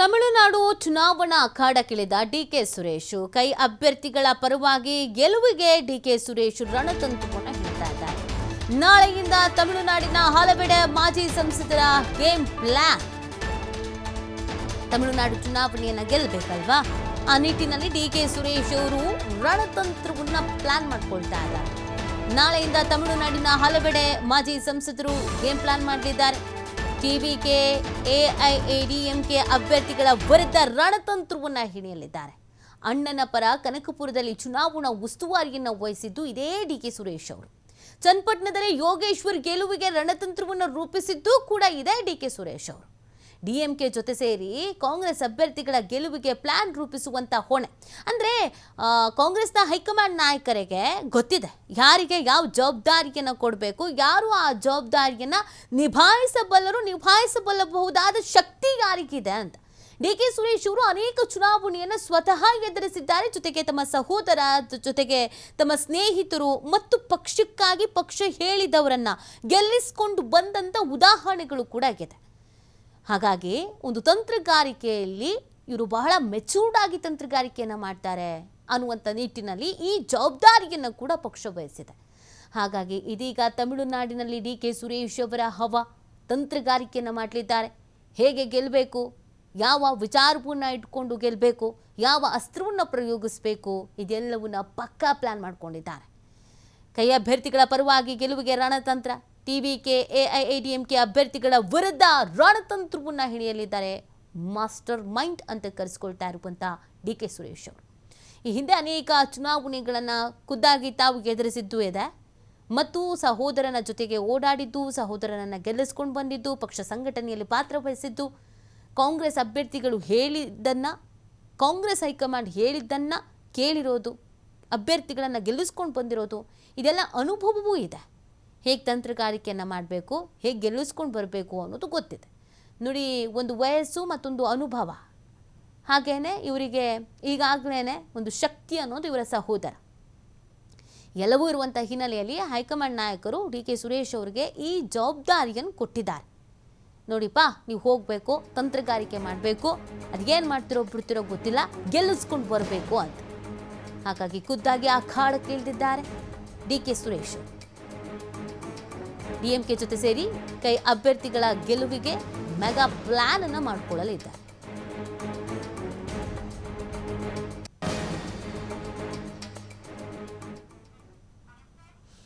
ತಮಿಳುನಾಡು ಚುನಾವಣಾ ಅಖಾಡಕ್ಕಿಳಿದ ಡಿಕೆ ಸುರೇಶ್ ಕೈ ಅಭ್ಯರ್ಥಿಗಳ ಪರವಾಗಿ ಗೆಲುವಿಗೆ ಡಿಕೆ ಸುರೇಶ್ ರಣತಂತ್ರವನ್ನು ಹೇಳ್ತಾ ಇದ್ದಾರೆ. ನಾಳೆಯಿಂದ ತಮಿಳುನಾಡಿನ ಹಲವೆಡೆ ಮಾಜಿ ಸಂಸದರ ಗೇಮ್ ಪ್ಲಾನ್. ತಮಿಳುನಾಡು ಚುನಾವಣೆಯನ್ನ ಗೆಲ್ಲಬೇಕಲ್ವಾ, ಆ ನಿಟ್ಟಿನಲ್ಲಿ ಡಿಕೆ ಸುರೇಶ್ ಅವರು ರಣತಂತ್ರವನ್ನ ಪ್ಲಾನ್ ಮಾಡ್ಕೊಳ್ತಾ ಇದ್ದಾರೆ. ನಾಳೆಯಿಂದ ತಮಿಳುನಾಡಿನ ಹಲವೆಡೆ ಮಾಜಿ ಸಂಸದರು ಗೇಮ್ ಪ್ಲಾನ್ ಮಾಡಲಿದ್ದಾರೆ. ಟಿವಿಕೆ ಎಐಎಡಿಎಂಕೆ ಅಭ್ಯರ್ಥಿಗಳ ವಿರುದ್ಧ ರಣತಂತ್ರವನ್ನ ಹಿಡಿಯಲಿದ್ದಾರೆ. ಅಣ್ಣನ ಪರ ಕನಕಪುರದಲ್ಲಿ ಚುನಾವಣಾ ಉಸ್ತುವಾರಿಯನ್ನು ವಹಿಸಿದ್ದು ಇದೇ ಡಿಕೆ ಸುರೇಶ್ ಅವರು. ಚನ್ನಪಟ್ಟಣದಲ್ಲಿ ಯೋಗೇಶ್ವರ್ ಗೆಲುವಿಗೆ ರಣತಂತ್ರವನ್ನು ರೂಪಿಸಿದ್ದು ಕೂಡ ಇದೇ ಡಿಕೆ ಸುರೇಶ್ ಅವರು. ಡಿಎಂಕೆ ಜೊತೆ ಸೇರಿ ಕಾಂಗ್ರೆಸ್ ಅಭ್ಯರ್ಥಿಗಳ ಗೆಲುವಿಗೆ ಪ್ಲಾನ್ ರೂಪಿಸುವಂತ ಹೊಣೆ ಅಂದ್ರೆ ಕಾಂಗ್ರೆಸ್ನ ಹೈಕಮಾಂಡ್ ನಾಯಕರಿಗೆ ಗೊತ್ತಿದೆ ಯಾರಿಗೆ ಯಾವ ಜವಾಬ್ದಾರಿಯನ್ನು ಕೊಡಬೇಕು, ಯಾರು ಆ ಜವಾಬ್ದಾರಿಯನ್ನು ನಿಭಾಯಿಸಬಲ್ಲಬಹುದಾದ ಶಕ್ತಿ ಯಾರಿಗಿದೆ ಅಂತ. ಡಿಕೆ ಸುರೇಶ್ ಅವರು ಅನೇಕ ಚುನಾವಣೆಯನ್ನು ಸ್ವತಃ ಎದುರಿಸಿದ್ದಾರೆ. ಜೊತೆಗೆ ತಮ್ಮ ಸಹೋದರ ಜೊತೆಗೆ ತಮ್ಮ ಸ್ನೇಹಿತರು ಮತ್ತು ಪಕ್ಷಕ್ಕಾಗಿ ಪಕ್ಷ ಹೇಳಿದವರನ್ನ ಗೆಲ್ಲಿಸಿಕೊಂಡು ಬಂದಂತ ಉದಾಹರಣೆಗಳು ಕೂಡ ಇದೆ. ಹಾಗಾಗಿ ಒಂದು ತಂತ್ರಗಾರಿಕೆಯಲ್ಲಿ ಇವರು ಬಹಳ ಮೆಚೂರ್ಡ್ ಆಗಿ ತಂತ್ರಗಾರಿಕೆಯನ್ನು ಮಾಡ್ತಾರೆ ಅನ್ನುವಂಥ ನಿಟ್ಟಿನಲ್ಲಿ ಈ ಜವಾಬ್ದಾರಿಯನ್ನು ಕೂಡ ಪಕ್ಷ ವಹಿಸಿದೆ. ಹಾಗಾಗಿ ಇದೀಗ ತಮಿಳುನಾಡಿನಲ್ಲಿ ಡಿಕೆ ಸುರೇಶ್ ಅವರ ತಂತ್ರಗಾರಿಕೆಯನ್ನು ಮಾಡಲಿದ್ದಾರೆ. ಹೇಗೆ ಗೆಲ್ಲಬೇಕು, ಯಾವ ವಿಚಾರವನ್ನು ಇಟ್ಕೊಂಡು ಗೆಲ್ಲಬೇಕು, ಯಾವ ಅಸ್ತ್ರವನ್ನು ಪ್ರಯೋಗಿಸಬೇಕು, ಇದೆಲ್ಲವನ್ನ ಪಕ್ಕಾ ಪ್ಲಾನ್ ಮಾಡ್ಕೊಂಡಿದ್ದಾರೆ. ಕೈ ಅಭ್ಯರ್ಥಿಗಳ ಪರವಾಗಿ ಗೆಲುವಿಗೆ ರಣತಂತ್ರ. ಟಿವಿಕೆ ಎಐಎಡಿಎಂಕೆ ಅಭ್ಯರ್ಥಿಗಳ ವಿರುದ್ಧ ರಣತಂತ್ರವನ್ನು ಹಿಡಿಯಲಿದ್ದಾರೆ ಮಾಸ್ಟರ್ ಮೈಂಡ್ ಅಂತ ಕರೆಸಿಕೊಳ್ತಾ ಇರುವಂಥ ಡಿಕೆ ಸುರೇಶ್ ಅವರು. ಈ ಹಿಂದೆ ಅನೇಕ ಚುನಾವಣೆಗಳನ್ನು ಖುದ್ದಾಗಿ ತಾವು ಎದುರಿಸಿದ್ದು ಇದೆ ಮತ್ತು ಸಹೋದರನ ಜೊತೆಗೆ ಓಡಾಡಿದ್ದು, ಸಹೋದರನನ್ನು ಗೆಲ್ಲಿಸ್ಕೊಂಡು ಬಂದಿದ್ದು, ಪಕ್ಷ ಸಂಘಟನೆಯಲ್ಲಿ ಪಾತ್ರ ವಹಿಸಿದ್ದು, ಕಾಂಗ್ರೆಸ್ ಅಭ್ಯರ್ಥಿಗಳು ಹೇಳಿದ್ದನ್ನು, ಕಾಂಗ್ರೆಸ್ ಹೈಕಮಾಂಡ್ ಹೇಳಿದ್ದನ್ನು ಕೇಳಿರೋದು, ಅಭ್ಯರ್ಥಿಗಳನ್ನು ಗೆಲ್ಲಿಸ್ಕೊಂಡು ಬಂದಿರೋದು, ಇದೆಲ್ಲ ಅನುಭವವೂ ಇದೆ. ಹೇಗೆ ತಂತ್ರಗಾರಿಕೆಯನ್ನು ಮಾಡಬೇಕು, ಹೇಗೆ ಗೆಲ್ಲಿಸ್ಕೊಂಡು ಬರಬೇಕು ಅನ್ನೋದು ಗೊತ್ತಿದೆ. ನೋಡಿ, ಒಂದು ವಯಸ್ಸು ಮತ್ತೊಂದು ಅನುಭವ, ಹಾಗೇನೆ ಇವರಿಗೆ ಈಗಾಗಲೇ ಒಂದು ಶಕ್ತಿ ಅನ್ನೋದು ಇವರ ಸಹೋದರ, ಎಲ್ಲವೂ ಇರುವಂಥ ಹಿನ್ನೆಲೆಯಲ್ಲಿ ಹೈಕಮಾಂಡ್ ನಾಯಕರು ಡಿಕೆ ಸುರೇಶ್ ಅವರಿಗೆ ಈ ಜವಾಬ್ದಾರಿಯನ್ನು ಕೊಟ್ಟಿದ್ದಾರೆ. ನೋಡಿಪ್ಪ, ನೀವು ಹೋಗಬೇಕು, ತಂತ್ರಗಾರಿಕೆ ಮಾಡಬೇಕು, ಅದೇನು ಮಾಡ್ತಿರೋ ಬಿಡ್ತಿರೋ ಗೊತ್ತಿಲ್ಲ, ಗೆಲ್ಲಿಸ್ಕೊಂಡು ಬರಬೇಕು ಅಂತ. ಹಾಗಾಗಿ ಖುದ್ದಾಗಿ ಅಖಾಡಕ್ಕೆ ಇಳಿದಿದ್ದಾರೆ ಡಿಕೆ ಸುರೇಶ್. ಡಿಎಂಕೆ ಜೊತೆ ಸೇರಿ ಕೈ ಅಭ್ಯರ್ಥಿಗಳ ಗೆಲುವಿಗೆ ಮೆಗಾ ಪ್ಲಾನ್ ಅನ್ನು ಮಾಡಿಕೊಳ್ಳಲಿದ್ದಾರೆ.